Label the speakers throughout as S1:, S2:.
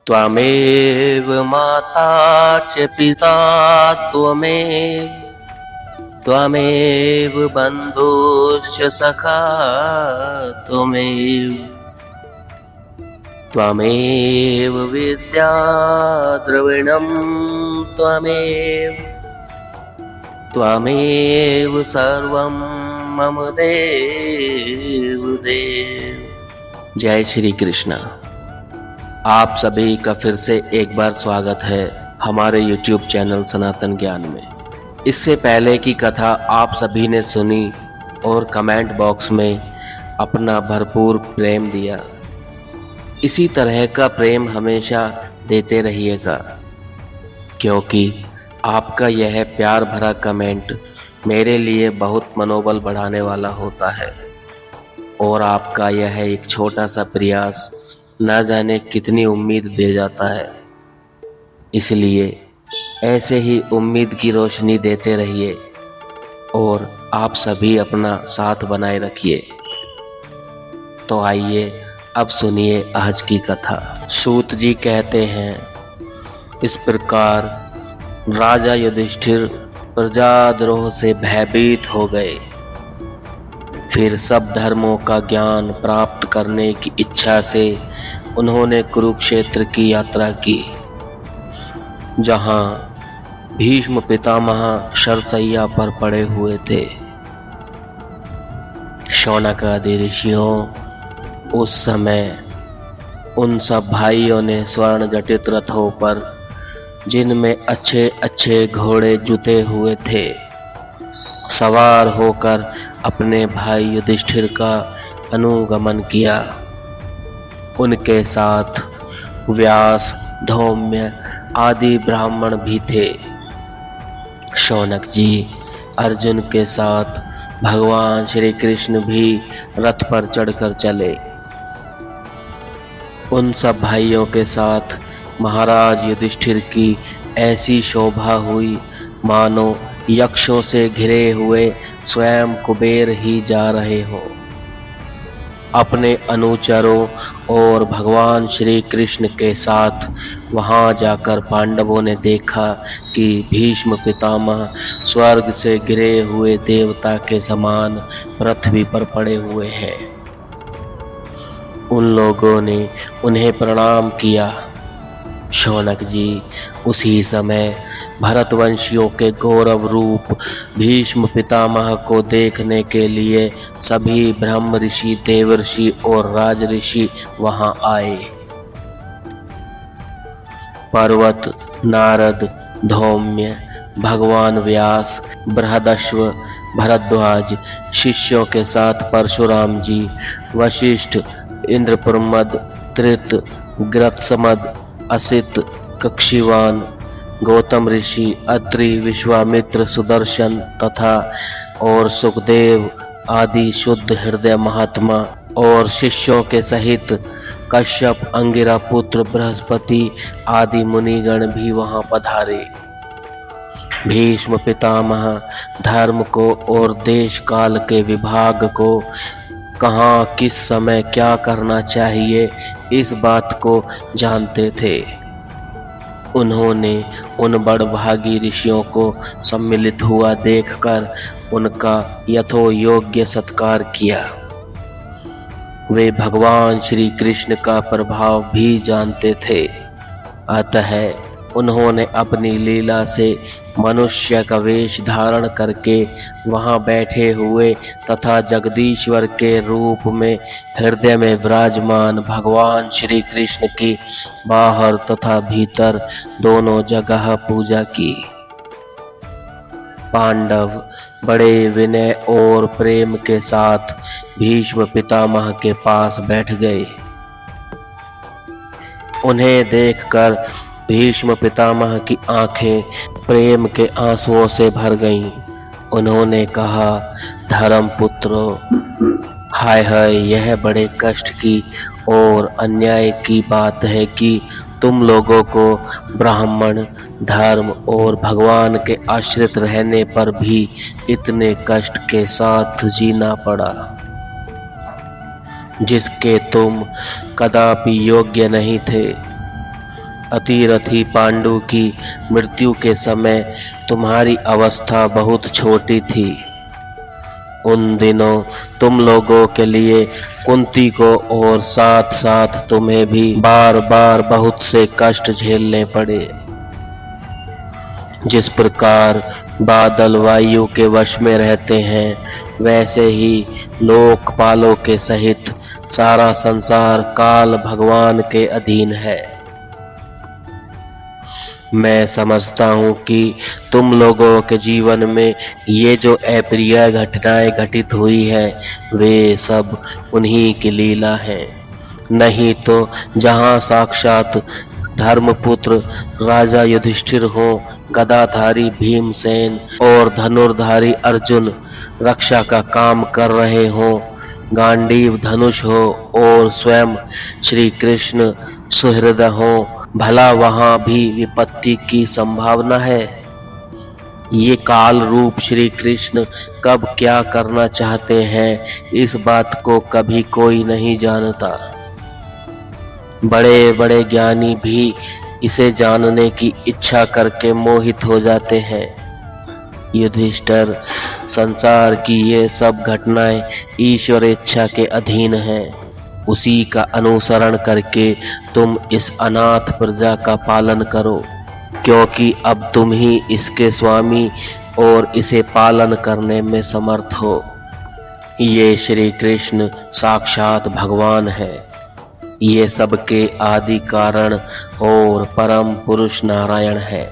S1: त्वमेव माता च पिता त्वमेव, त्वमेव बन्धुश्च सखा त्वमेव, त्वमेव विद्या द्रविणं त्वमेव, त्वमेव सर्वं मम देव देव। जय श्री कृष्णा। आप सभी का फिर से एक बार स्वागत है हमारे YouTube चैनल सनातन ज्ञान में। इससे पहले की कथा आप सभी ने सुनी और कमेंट बॉक्स में अपना भरपूर प्रेम दिया। इसी तरह का प्रेम हमेशा देते रहिएगा, क्योंकि आपका यह प्यार भरा कमेंट मेरे लिए बहुत मनोबल बढ़ाने वाला होता है और आपका यह एक छोटा सा प्रयास न जाने कितनी उम्मीद दे जाता है। इसलिए ऐसे ही उम्मीद की रोशनी देते रहिए और आप सभी अपना साथ बनाए रखिए। तो आइए अब सुनिए आज की कथा। सूत जी कहते हैं, इस प्रकार राजा युधिष्ठिर प्रजाद्रोह से भयभीत हो गए। फिर सब धर्मों का ज्ञान प्राप्त करने की इच्छा से उन्होंने कुरुक्षेत्र की यात्रा की, जहां भीष्म पितामह शरशैया पर पड़े हुए थे। शौनक आदि ऋषियों उस समय उन सब भाइयों ने स्वर्ण जटित रथों पर, जिनमें अच्छे अच्छे घोड़े जुते हुए थे, सवार होकर अपने भाई युधिष्ठिर का अनुगमन किया। उनके साथ व्यास, धौम्य आदि ब्राह्मण भी थे। शौनक जी अर्जुन के साथ भगवान श्री कृष्ण भी रथ पर चढ़कर चले। उन सब भाइयों के साथ महाराज युधिष्ठिर की ऐसी शोभा हुई मानो यक्षों से घिरे हुए स्वयं कुबेर ही जा रहे हों। अपने अनुचरों और भगवान श्री कृष्ण के साथ वहां जाकर पांडवों ने देखा कि भीष्म पितामह स्वर्ग से गिरे हुए देवता के समान पृथ्वी पर पड़े हुए हैं। उन लोगों ने उन्हें प्रणाम किया। शौनक जी उसी समय भरतवंशियों के गौरव रूप भीष्म पितामह को देखने के लिए सभी ब्रह्म ऋषि, देवर्षि और राज ऋषि वहां आए। पर्वत, नारद, धौम्य, भगवान व्यास, बृहदश्व, भरद्वाज, शिष्यों के साथ परशुराम जी, वशिष्ठ, इंद्रप्रमद, त्रित, ग्रत्समद, असित, कक्षिवान, गौतम ऋषि, अत्रि, विश्वामित्र, सुदर्शन तथा और सुखदेव आदि शुद्ध हृदय महात्मा और शिष्यों के सहित कश्यप, अंगिरा पुत्र बृहस्पति आदि मुनिगण भी वहां पधारे। भीष्म पितामह धर्म को और देश काल के विभाग को, कहाँ किस समय क्या करना चाहिए, इस बात को जानते थे। उन्होंने उन बड़भागी ऋषियों को सम्मिलित हुआ देखकर उनका यथोयोग्य सत्कार किया। वे भगवान श्री कृष्ण का प्रभाव भी जानते थे, अतः उन्होंने अपनी लीला से मनुष्य का वेश धारण करके वहां बैठे हुए तथा जगदीश्वर के रूप में हृदय में विराजमान भगवान श्री कृष्ण की बाहर तथा भीतर दोनों जगह पूजा की। पांडव बड़े विनय और प्रेम के साथ भीष्म पितामह के पास बैठ गए। उन्हें देखकर भीष्म पितामह की आंखें प्रेम के आंसुओं से भर गईं। उन्होंने कहा, धर्मपुत्रो, हाय हाय, यह बड़े कष्ट की और अन्याय की बात है कि तुम लोगों को ब्राह्मण धर्म और भगवान के आश्रित रहने पर भी इतने कष्ट के साथ जीना पड़ा, जिसके तुम कदापि योग्य नहीं थे। अतिरथी पांडु की मृत्यु के समय तुम्हारी अवस्था बहुत छोटी थी। उन दिनों तुम लोगों के लिए कुंती को और साथ साथ तुम्हें भी बार बार बहुत से कष्ट झेलने पड़े। जिस प्रकार बादल वायु के वश में रहते हैं, वैसे ही लोकपालों के सहित सारा संसार काल भगवान के अधीन है। मैं समझता हूँ कि तुम लोगों के जीवन में ये जो अप्रिय घटनाएं घटित हुई है, वे सब उन्हीं की लीला है। नहीं तो जहाँ साक्षात धर्मपुत्र राजा युधिष्ठिर हो, गदाधारी भीमसेन और धनुर्धारी अर्जुन रक्षा का काम कर रहे हो, गांडीव धनुष हो और स्वयं श्री कृष्ण सुहृद हो, भला वहां भी विपत्ति की संभावना है। ये काल रूप श्री कृष्ण कब क्या करना चाहते हैं, इस बात को कभी कोई नहीं जानता। बड़े बड़े ज्ञानी भी इसे जानने की इच्छा करके मोहित हो जाते हैं। युधिष्ठिर, संसार की ये सब घटनाएं ईश्वर इच्छा के अधीन हैं। उसी का अनुसरण करके तुम इस अनाथ प्रजा का पालन करो, क्योंकि अब तुम ही इसके स्वामी और इसे पालन करने में समर्थ हो। ये श्री कृष्ण साक्षात भगवान है। ये सबके आदि कारण और परम पुरुष नारायण है।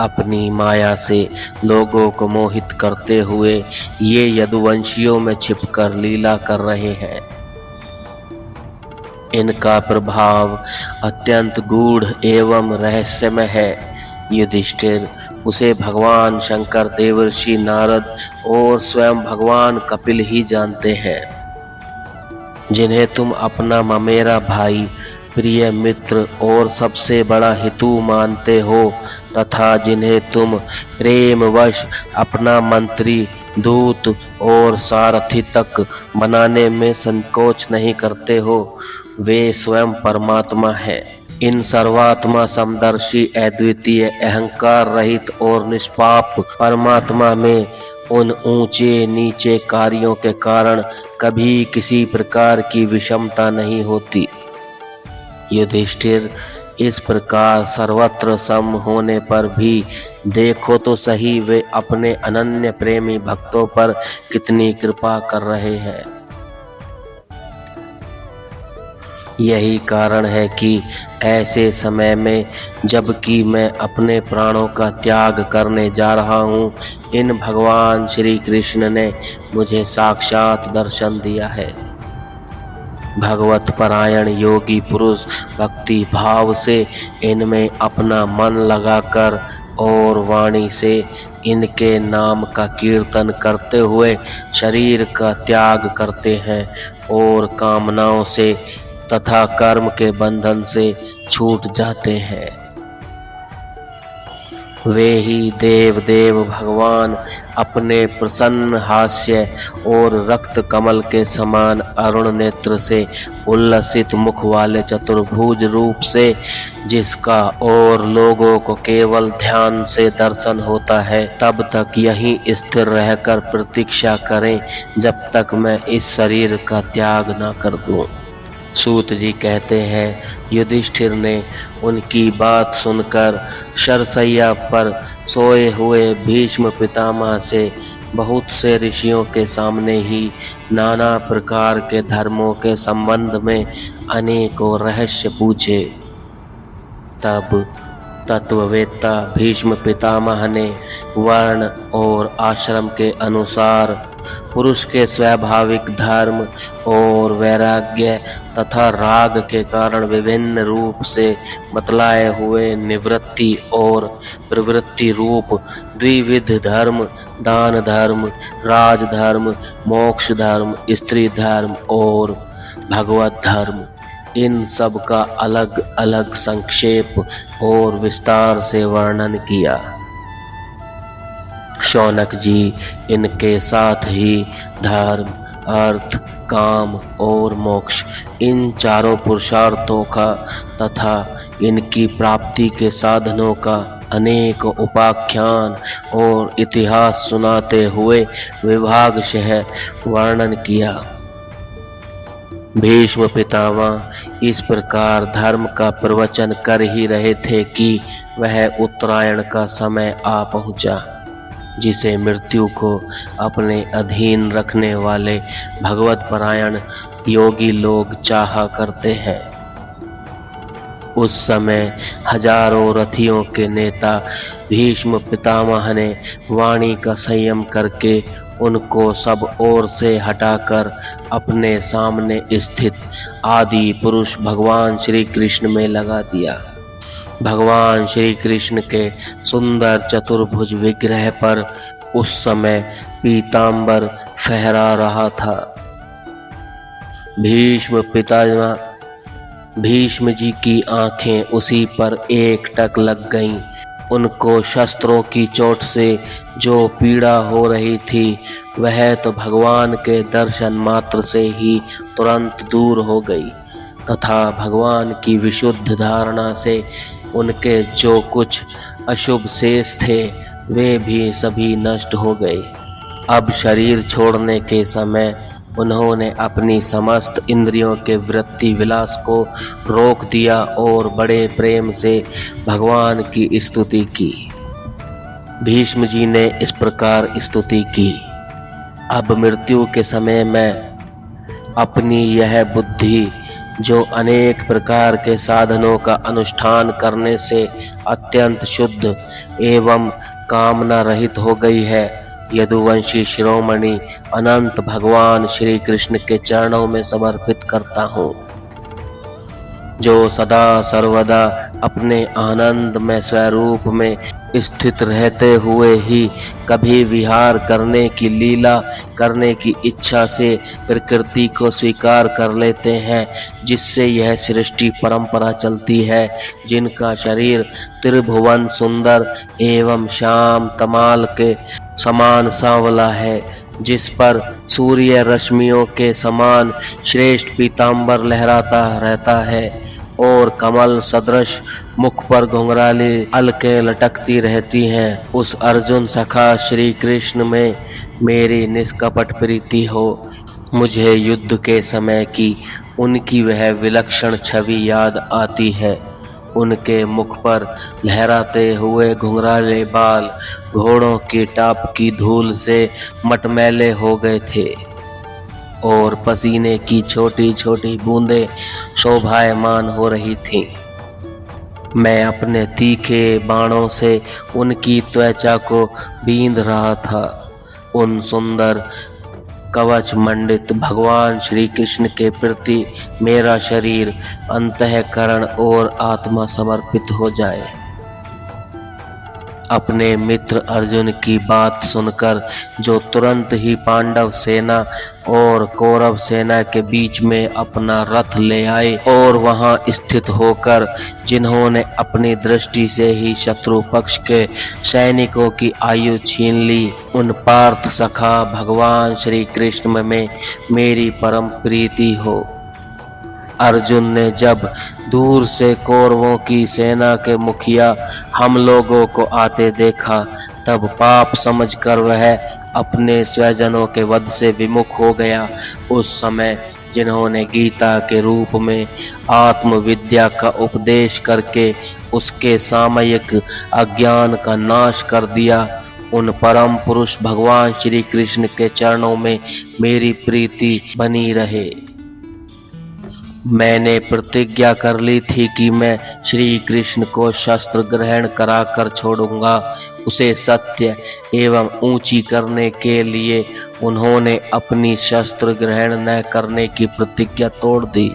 S1: अपनी माया से लोगों को मोहित करते हुए ये यदुवंशियों में छिपकर लीला कर रहे हैं। इनका प्रभाव अत्यंत गूढ़ एवं रहस्यमय है। युधिष्ठिर, उसे भगवान शंकर, देवर्षि नारद और स्वयं भगवान कपिल ही जानते हैं, जिन्हें तुम अपना ममेरा भाई, प्रिय मित्र और सबसे बड़ा हितू मानते हो, तथा जिन्हें तुम प्रेमवश अपना मंत्री, दूत और सारथी तक बनाने में संकोच नहीं करते हो। वे स्वयं परमात्मा है। इन सर्वात्मा समदर्शी अद्वितीय अहंकार रहित और निष्पाप परमात्मा में उन ऊंचे नीचे कार्यों के कारण कभी किसी प्रकार की विषमता नहीं होती। युधिष्ठिर, इस प्रकार सर्वत्र सम होने पर भी देखो तो सही वे अपने अनन्य प्रेमी भक्तों पर कितनी कृपा कर रहे हैं। यही कारण है कि ऐसे समय में, जबकि मैं अपने प्राणों का त्याग करने जा रहा हूँ, इन भगवान श्री कृष्ण ने मुझे साक्षात दर्शन दिया है। भगवत परायण योगी पुरुष भक्ति भाव से इनमें अपना मन लगाकर और वाणी से इनके नाम का कीर्तन करते हुए शरीर का त्याग करते हैं और कामनाओं से तथा कर्म के बंधन से छूट जाते हैं। वे ही देव देव भगवान अपने प्रसन्न हास्य और रक्त कमल के समान अरुण नेत्र से, उल्लसित मुख वाले चतुर्भुज रूप से, जिसका और लोगों को केवल ध्यान से दर्शन होता है, तब तक यहीं स्थिर रहकर प्रतीक्षा करें जब तक मैं इस शरीर का त्याग न कर दूं। सूत जी कहते हैं, युधिष्ठिर ने उनकी बात सुनकर शरशैया पर सोए हुए भीष्म पितामह से बहुत से ऋषियों के सामने ही नाना प्रकार के धर्मों के संबंध में अनेकों रहस्य पूछे। तब तत्ववेत्ता भीष्म पितामह ने वर्ण और आश्रम के अनुसार पुरुष के स्वाभाविक धर्म और वैराग्य तथा राग के कारण विभिन्न रूप से बतलाए हुए निवृत्ति और प्रवृत्ति रूप द्विविध धर्म, दान धर्म, राजधर्म, मोक्ष धर्म, स्त्री धर्म और भगवत धर्म, इन सब का अलग अलग संक्षेप और विस्तार से वर्णन किया। शौनक जी इनके साथ ही धर्म, अर्थ, काम और मोक्ष, इन चारों पुरुषार्थों का तथा इनकी प्राप्ति के साधनों का अनेक उपाख्यान और इतिहास सुनाते हुए विभागशः वर्णन किया। भीष्म पितामह इस प्रकार धर्म का प्रवचन कर ही रहे थे कि वह उत्तरायण का समय आ पहुंचा, जिसे मृत्यु को अपने अधीन रखने वाले भगवत परायण योगी लोग चाहा करते हैं। उस समय हजारों रथियों के नेता भीष्म पितामह ने वाणी का संयम करके उनको सब ओर से हटाकर अपने सामने स्थित आदि पुरुष भगवान श्री कृष्ण में लगा दिया। भगवान श्री कृष्ण के सुंदर चतुर्भुज विग्रह पर उस समय पीतांबर फहरा रहा था। भीष्म जी की आंखें उसी पर एकटक लग गईं। उनको शस्त्रों की चोट से जो पीड़ा हो रही थी वह तो भगवान के दर्शन मात्र से ही तुरंत दूर हो गई तथा भगवान की विशुद्ध धारणा से उनके जो कुछ अशुभ शेष थे वे भी सभी नष्ट हो गए। अब शरीर छोड़ने के समय उन्होंने अपनी समस्त इंद्रियों के वृत्ति विलास को रोक दिया और बड़े प्रेम से भगवान की स्तुति की। भीष्म जी ने इस प्रकार स्तुति की, अब मृत्यु के समय मैं अपनी यह बुद्धि जो अनेक प्रकार के साधनों का अनुष्ठान करने से अत्यंत शुद्ध एवं कामना रहित हो गई है, यदुवंशी शिरोमणि अनंत भगवान श्री कृष्ण के चरणों में समर्पित करता हूँ, जो सदा सर्वदा अपने आनंद में स्वरूप में स्थित रहते हुए ही कभी विहार करने की लीला करने की इच्छा से प्रकृति को स्वीकार कर लेते हैं, जिससे यह सृष्टि परंपरा चलती है, जिनका शरीर त्रिभुवन सुंदर एवं श्याम तमाल के समान सांवला है, जिस पर सूर्य रश्मियों के समान श्रेष्ठ पीतांबर लहराता रहता है और कमल सदृश मुख पर घुंघराली अलकें लटकती रहती हैं, उस अर्जुन सखा श्री कृष्ण में मेरी निष्कपट प्रीति हो। मुझे युद्ध के समय की उनकी वह विलक्षण छवि याद आती है। उनके मुख पर लहराते हुए घुंघराले बाल घोड़ों की टाप की धूल से मटमैले हो गए थे और पसीने की छोटी छोटी बूंदें शोभायमान हो रही थीं। मैं अपने तीखे बाणों से उनकी त्वचा को बींध रहा था। उन सुंदर कवच मंडित भगवान श्री कृष्ण के प्रति मेरा शरीर, अंतःकरण और आत्मा समर्पित हो जाए। अपने मित्र अर्जुन की बात सुनकर जो तुरंत ही पांडव सेना और कौरव सेना के बीच में अपना रथ ले आए और वहां स्थित होकर जिन्होंने अपनी दृष्टि से ही शत्रु पक्ष के सैनिकों की आयु छीन ली, उन पार्थ सखा भगवान श्री कृष्ण में मेरी परम प्रीति हो। अर्जुन ने जब दूर से कौरवों की सेना के मुखिया हम लोगों को आते देखा, तब पाप समझकर वह अपने स्वजनों के वध से विमुख हो गया। उस समय जिन्होंने गीता के रूप में आत्मविद्या का उपदेश करके उसके सामयिक अज्ञान का नाश कर दिया, उन परम पुरुष भगवान श्री कृष्ण के चरणों में मेरी प्रीति बनी रहे। मैंने प्रतिज्ञा कर ली थी कि मैं श्री कृष्ण को शस्त्र ग्रहण कराकर छोड़ूंगा। उसे सत्य एवं ऊंची करने के लिए उन्होंने अपनी शस्त्र ग्रहण न करने की प्रतिज्ञा तोड़ दी।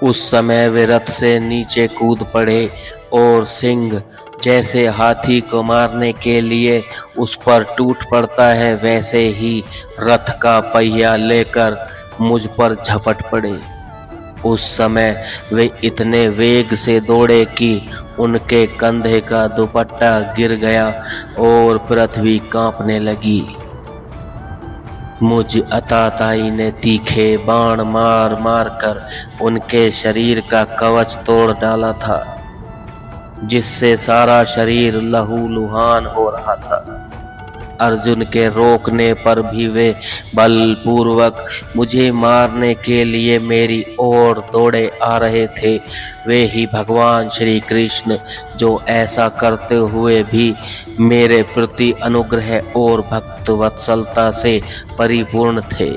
S1: उस समय वे रथ से नीचे कूद पड़े और सिंह जैसे हाथी को मारने के लिए उस पर टूट पड़ता है, वैसे ही रथ का पहिया लेकर मुझ पर झपट पड़े। उस समय वे इतने वेग से दौड़े कि उनके कंधे का दुपट्टा गिर गया और पृथ्वी कांपने लगी। मुझ अताताई ने तीखे बाण मार मार कर उनके शरीर का कवच तोड़ डाला था, जिससे सारा शरीर लहूलुहान हो रहा था। अर्जुन के रोकने पर भी वे बलपूर्वक मुझे मारने के लिए मेरी ओर दौड़े आ रहे थे। वे ही भगवान श्री कृष्ण जो ऐसा करते हुए भी मेरे प्रति अनुग्रह और भक्त वत्सलता से परिपूर्ण थे।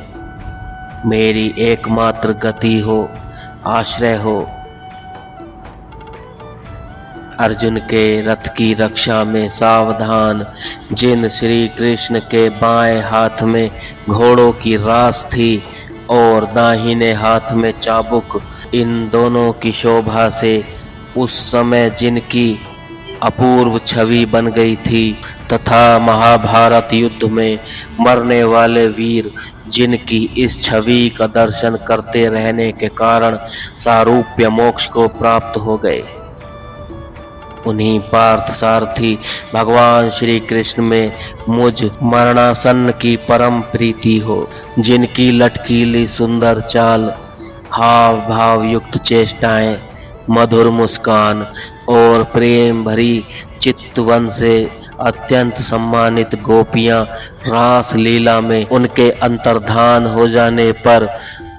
S1: मेरी एकमात्र गति हो, आश्रय हो। अर्जुन के रथ की रक्षा में सावधान जिन श्री कृष्ण के बाएं हाथ में घोड़ों की रास थी और दाहिने हाथ में चाबुक, इन दोनों की शोभा से उस समय जिनकी अपूर्व छवि बन गई थी तथा महाभारत युद्ध में मरने वाले वीर जिनकी इस छवि का दर्शन करते रहने के कारण सारूप्य मोक्ष को प्राप्त हो गए, उन्हीं पार्थ सारथी भगवान श्री कृष्ण में मुझ मरणासन्न की परम प्रीति हो, जिनकी लटकीली सुंदर चाल, हाव भाव युक्त चेष्टाएं, मधुर मुस्कान और प्रेम भरी चित्तवन से अत्यंत सम्मानित गोपियां रास लीला में उनके अंतर्धान हो जाने पर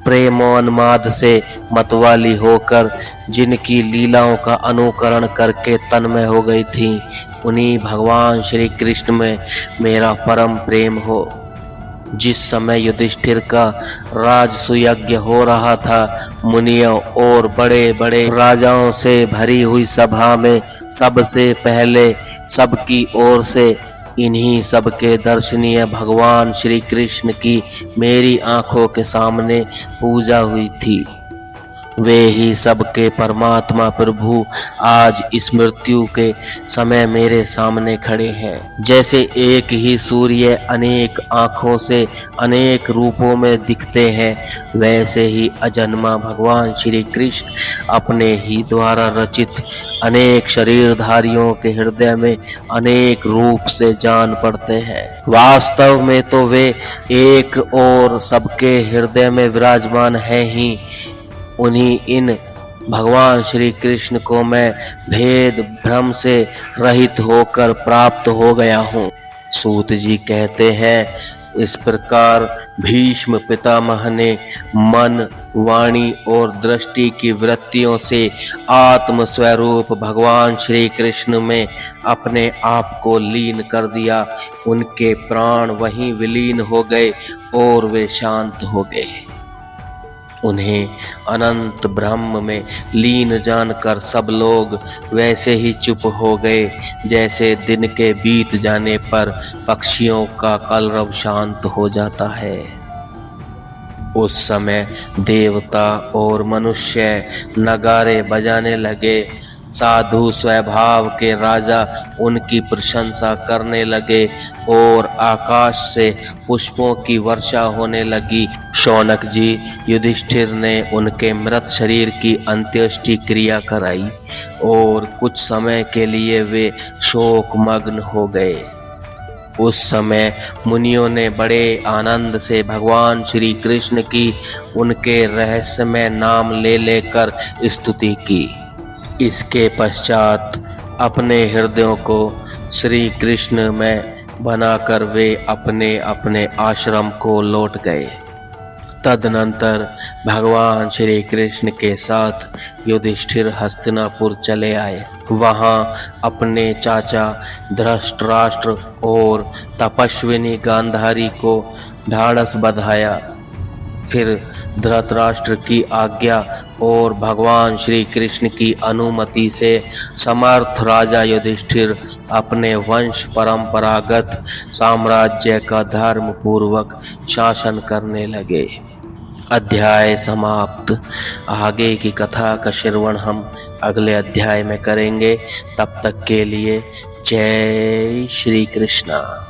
S1: प्रेमोन्माद से मतवाली होकर जिनकी लीलाओं का अनुकरण करके तन्मय हो गई थी, उन्हीं भगवान श्री कृष्ण में मेरा परम प्रेम हो। जिस समय युधिष्ठिर का राजसुयज्ञ हो रहा था, मुनियों और बड़े बड़े राजाओं से भरी हुई सभा में सबसे पहले सबकी ओर से इन्हीं सबके दर्शनीय भगवान श्री कृष्ण की मेरी आंखों के सामने पूजा हुई थी। वे ही सबके परमात्मा प्रभु आज इस मृत्यु के समय मेरे सामने खड़े हैं। जैसे एक ही सूर्य अनेक आँखों से अनेक रूपों में दिखते हैं, वैसे ही अजन्मा भगवान श्री कृष्ण अपने ही द्वारा रचित अनेक शरीरधारियों के हृदय में अनेक रूप से जान पड़ते हैं। वास्तव में तो वे एक और सबके हृदय में विराजमान हैं ही। उन्हीं इन भगवान श्री कृष्ण को मैं भेद भ्रम से रहित होकर प्राप्त हो गया हूँ। सूत जी कहते हैं, इस प्रकार भीष्म पितामह ने मन, वाणी और दृष्टि की वृत्तियों से आत्म स्वरूप भगवान श्री कृष्ण में अपने आप को लीन कर दिया। उनके प्राण वहीं विलीन हो गए और वे शांत हो गए। उन्हें अनंत ब्रह्म में लीन जानकर सब लोग वैसे ही चुप हो गए जैसे दिन के बीत जाने पर पक्षियों का कलरव शांत हो जाता है। उस समय देवता और मनुष्य नगारे बजाने लगे। साधु स्वभाव के राजा उनकी प्रशंसा करने लगे और आकाश से पुष्पों की वर्षा होने लगी। शौनक जी, युधिष्ठिर ने उनके मृत शरीर की अंत्येष्टि क्रिया कराई और कुछ समय के लिए वे शोकमग्न हो गए। उस समय मुनियों ने बड़े आनंद से भगवान श्री कृष्ण की उनके रहस्यमय नाम ले लेकर स्तुति की। इसके पश्चात अपने हृदयों को श्री कृष्ण में बनाकर वे अपने अपने आश्रम को लौट गए। तदनंतर भगवान श्री कृष्ण के साथ युधिष्ठिर हस्तिनापुर चले आए। वहां अपने चाचा धृतराष्ट्र और तपस्विनी गांधारी को ढाढ़स बंधाया। फिर धृतराष्ट्र की आज्ञा और भगवान श्री कृष्ण की अनुमति से समर्थ राजा युधिष्ठिर अपने वंश परंपरागत साम्राज्य का धर्म पूर्वक शासन करने लगे। अध्याय समाप्त। आगे की कथा का श्रवण हम अगले अध्याय में करेंगे। तब तक के लिए जय श्री कृष्णा।